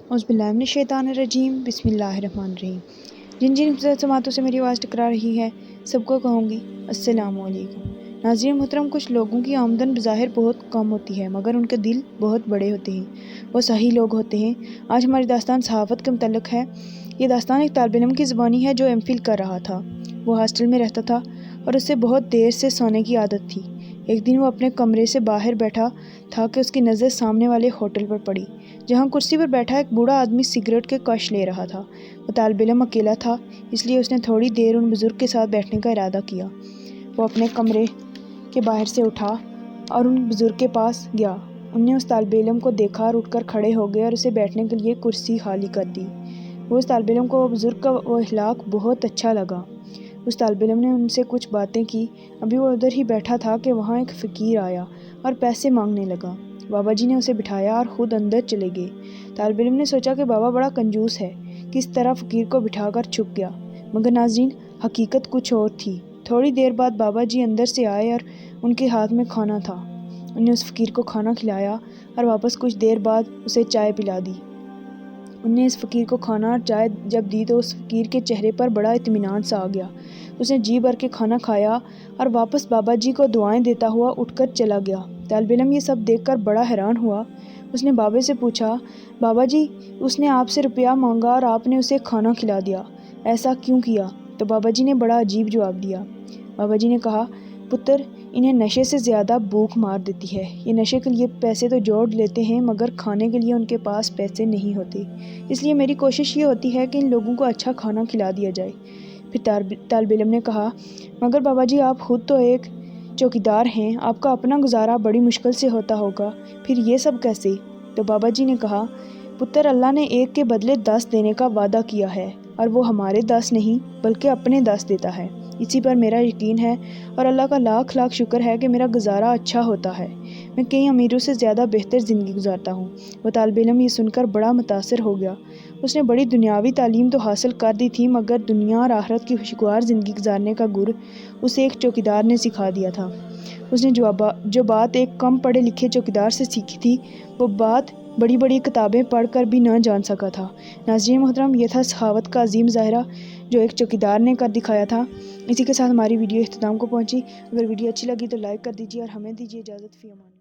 औज़ुबिल्लाहिमिनश्शैतानिर्रजीम बिस्मिल्लाहिर्रहमानिर्रहीम। जिन जिन खूबसूरत समातों से मेरी आवाज़ टकरा रही है सबको कहूँगी अस्सलामु अलैकुम। नाज़रीन मोहतरम, कुछ लोगों की आमदन बज़ाहिर बहुत कम होती है मगर उनके दिल बहुत बड़े होते हैं, वो सही लोग होते हैं। आज हमारी दास्तान सहाफ़त के मुतल्लिक़ है। ये दास्तान एक तालिब इल्म की ज़बानी है जो एमफिल कर रहा था। वो हॉस्टल में रहता था और उसे बहुत देर से सोने की आदत थी। एक दिन वो अपने कमरे से बाहर बैठा था कि उसकी नज़र सामने वाले होटल पर पड़ी, जहाँ कुर्सी पर बैठा एक बूढ़ा आदमी सिगरेट के कश ले रहा था। वो तालिब इल्म अकेला था, इसलिए उसने थोड़ी देर उन बुज़ुर्ग के साथ बैठने का इरादा किया। वो अपने कमरे के बाहर से उठा और उन बुज़ुर्ग के पास गया। उनने उस तालिब इल्म को देखा और उठकर खड़े हो गए और उसे बैठने के लिए कुर्सी खाली कर दी। वो उस तालिब इल्म को बुज़ुर्ग का वो इखलाक बहुत अच्छा लगा। उस तालिब इल्म ने उनसे कुछ बातें की। अभी वो उधर ही बैठा था कि वहाँ एक फ़कीर आया और पैसे मांगने लगा। बाबा जी ने उसे बिठाया और ख़ुद अंदर चले गए। तालिब इल्म ने सोचा कि बाबा बड़ा कंजूस है, किस तरह फ़कीर को बिठाकर छुप गया। मगर नाज़रीन, हकीकत कुछ और थी। थोड़ी देर बाद बाबा जी अंदर से आए और उनके हाथ में खाना था। उन्होंने उस फ़कीर को खाना खिलाया और वापस कुछ देर बाद उसे चाय पिला दी। उन्होंने इस फ़कीर को खाना और चाय जब दी तो उस फ़कीर के चेहरे पर बड़ा इत्मीनान सा आ गया। उसने जी भर के खाना खाया और वापस बाबा जी को दुआएं देता हुआ उठकर चला गया। तालिब इल्म ये सब देखकर बड़ा हैरान हुआ। उसने बाबा से पूछा, बाबा जी, उसने आपसे रुपया मांगा और आपने उसे खाना खिला दिया, ऐसा क्यों किया? तो बाबा जी ने बड़ा अजीब जवाब दिया। बाबा जी ने कहा, पुत्र, इन्हें नशे से ज़्यादा भूख मार देती है। ये नशे के लिए पैसे तो जोड़ लेते हैं मगर खाने के लिए उनके पास पैसे नहीं होते। इसलिए मेरी कोशिश ये होती है कि इन लोगों को अच्छा खाना खिला दिया जाए। फिर तालिब इल्म ने कहा, मगर बाबा जी, आप खुद तो एक चौकीदार हैं, आपका अपना गुजारा बड़ी मुश्किल से होता होगा, फिर ये सब कैसे? तो बाबा जी ने कहा, पुत्र, अल्लाह ने एक के बदले 10 देने का वादा किया है और वो हमारे 10 नहीं बल्कि अपने 10 देता है। इसी पर मेरा यकीन है और अल्लाह का लाख लाख शुक्र है कि मेरा गुजारा अच्छा होता है। मैं कई अमीरों से ज़्यादा बेहतर ज़िंदगी गुजारता हूँ। वो तालिब इल्म ये सुनकर बड़ा मुतासिर हो गया। उसने बड़ी दुनियावी तालीम तो हासिल कर दी थी मगर दुनिया और आखिरत की खुशगवार ज़िंदगी गुजारने का गुर उसे एक चौकीदार ने सिखा दिया था। उसने जो बात एक कम पढ़े लिखे चौकीदार से सीखी थी, वो बात बड़ी बड़ी किताबें पढ़कर भी न जान सका था। नाज़रीन मोहतरम, ये था सखावत का अजीम ज़ाहिरा जो एक चौकीदार ने कर दिखाया था। इसी के साथ हमारी वीडियो इख्तिताम को पहुंची। अगर वीडियो अच्छी लगी तो लाइक कर दीजिए और हमें दीजिए इजाज़त। फ़ी अमान।